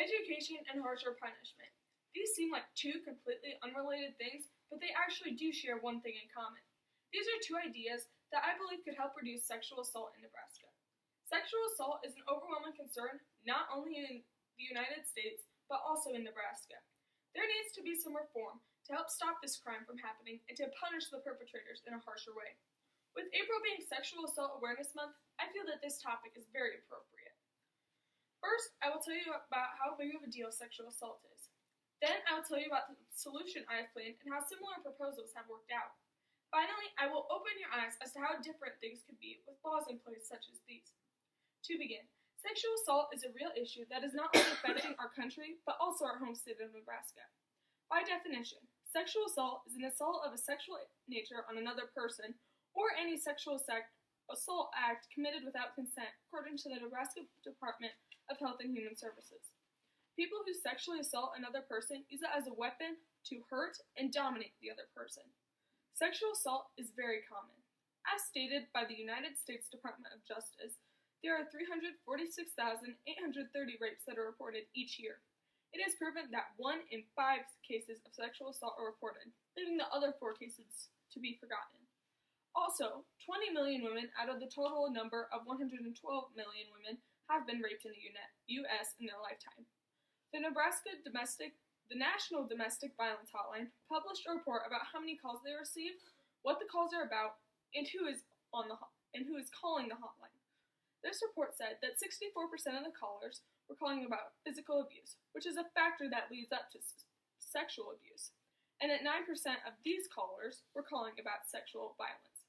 Education and harsher punishment. These seem like two completely unrelated things, but they actually do share one thing in common. These are two ideas that I believe could help reduce sexual assault in Nebraska. Sexual assault is an overwhelming concern not only in the United States, but also in Nebraska. There needs to be some reform to help stop this crime from happening and to punish the perpetrators in a harsher way. With April being Sexual Assault Awareness Month, I feel that this topic is very appropriate. First, I will tell you about how big of a deal sexual assault is. Then, I will tell you about the solution I have planned and how similar proposals have worked out. Finally, I will open your eyes as to how different things could be with laws in place such as these. To begin, sexual assault is a real issue that is not only affecting our country, but also our home state of Nebraska. By definition, sexual assault is an assault of a sexual nature on another person, or any sexual assault act committed without consent, according to the Nebraska Department of Health and Human Services. People who sexually assault another person use it as a weapon to hurt and dominate the other person. Sexual assault is very common. As stated by the United States Department of Justice, there are 346,830 rapes that are reported each year. It is proven that 1 in 5 cases of sexual assault are reported, leaving the other 4 cases to be forgotten. Also, 20 million women out of the total number of 112 million women have been raped in the U.S. in their lifetime. The National Domestic Violence Hotline published a report about how many calls they received, what the calls are about, and who is calling the hotline. This report said that 64% of the callers were calling about physical abuse, which is a factor that leads up to sexual abuse, and that 9% of these callers were calling about sexual violence.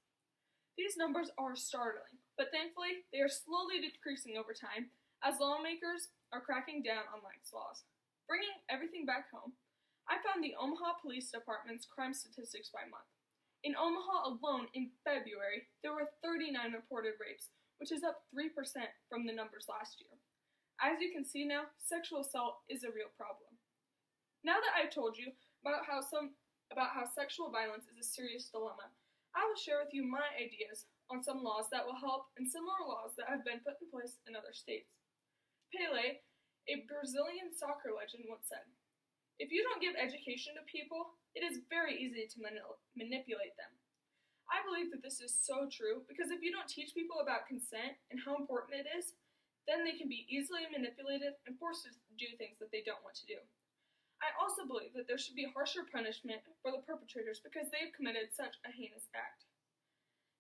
These numbers are startling, but thankfully they are slowly decreasing over time as lawmakers are cracking down on lax laws. Bringing everything back home, I found the Omaha Police Department's crime statistics by month. In Omaha alone in February, there were 39 reported rapes, which is up 3% from the numbers last year. As you can see now, sexual assault is a real problem. Now that I've told you about how sexual violence is a serious dilemma, I will share with you my ideas on some laws that will help and similar laws that have been put in place in other states. Pelé, a Brazilian soccer legend, once said, "If you don't give education to people, it is very easy to manipulate them." I believe that this is so true because if you don't teach people about consent and how important it is, then they can be easily manipulated and forced to do things that they don't want to do. I also believe that there should be harsher punishment for the perpetrators because they have committed such a heinous act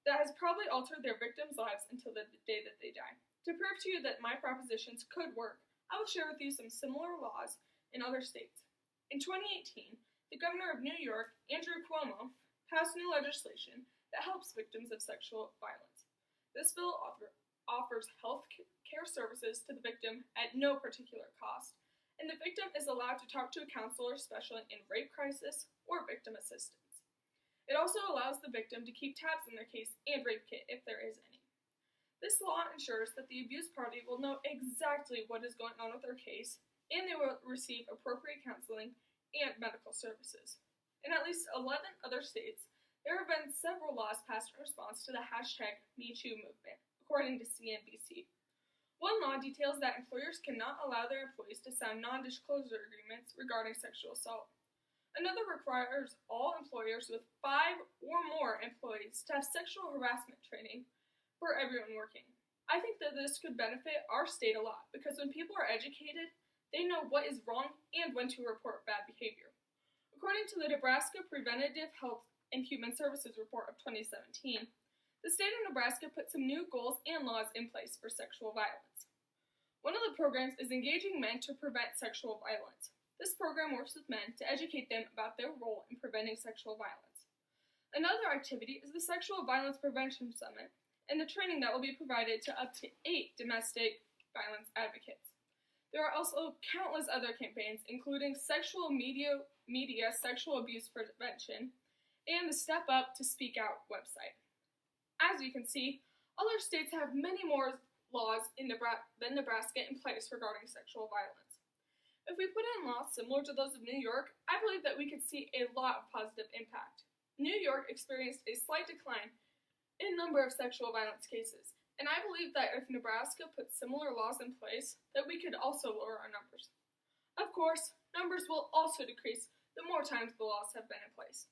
that has probably altered their victims' lives until the day that they die. To prove to you that my propositions could work, I will share with you some similar laws in other states. In 2018, the governor of New York, Andrew Cuomo, passed new legislation that helps victims of sexual violence. This bill offers health care services to the victim at no particular cost, and the victim is allowed to talk to a counselor specializing in rape crisis or victim assistance. It also allows the victim to keep tabs on their case and rape kit if there is any. This law ensures that the abused party will know exactly what is going on with their case, and they will receive appropriate counseling and medical services. In at least 11 other states, there have been several laws passed in response to the #MeToo movement, according to CNBC. One law details that employers cannot allow their employees to sign non-disclosure agreements regarding sexual assault. Another requires all employers with 5 or more employees to have sexual harassment training for everyone working. I think that this could benefit our state a lot because when people are educated, they know what is wrong and when to report bad behavior. According to the Nebraska Preventative Health and Human Services Report of 2017, the state of Nebraska put some new goals and laws in place for sexual violence. One of the programs is engaging men to prevent sexual violence. This program works with men to educate them about their role in preventing sexual violence. Another activity is the Sexual Violence Prevention Summit and the training that will be provided to up to 8 domestic violence advocates. There are also countless other campaigns, including Sexual Media Sexual Abuse Prevention and the Step Up to Speak Out website. As you can see, other states have many more laws than Nebraska in place regarding sexual violence. If we put in laws similar to those of New York, I believe that we could see a lot of positive impact. New York experienced a slight decline in number of sexual violence cases, and I believe that if Nebraska put similar laws in place, that we could also lower our numbers. Of course, numbers will also decrease the more times the laws have been in place.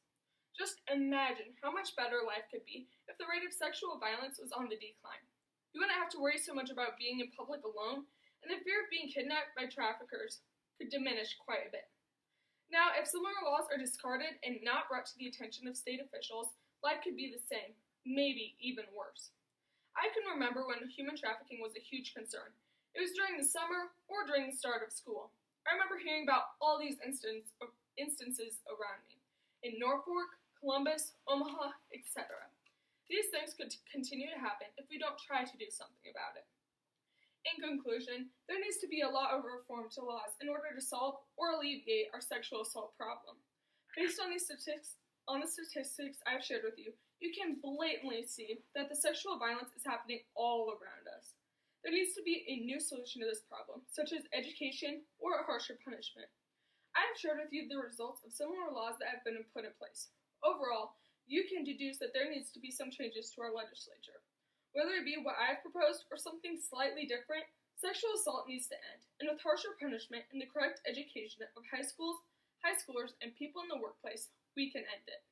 Just imagine how much better life could be if the rate of sexual violence was on the decline. You wouldn't have to worry so much about being in public alone, and the fear of being kidnapped by traffickers could diminish quite a bit. Now, if similar laws are discarded and not brought to the attention of state officials, life could be the same, maybe even worse. I can remember when human trafficking was a huge concern. It was during the summer or during the start of school. I remember hearing about all these instances around me in Norfolk, Columbus, Omaha, etc. These things could continue to happen if we don't try to do something about it. In conclusion, there needs to be a lot of reform to laws in order to solve or alleviate our sexual assault problem. Based on the statistics I've shared with you, you can blatantly see that the sexual violence is happening all around us. There needs to be a new solution to this problem, such as education or a harsher punishment. I have shared with you the results of similar laws that have been put in place. Overall, you can deduce that there needs to be some changes to our legislature. Whether it be what I have proposed or something slightly different, sexual assault needs to end, and with harsher punishment and the correct education of high schoolers, and people in the workplace, we can end it.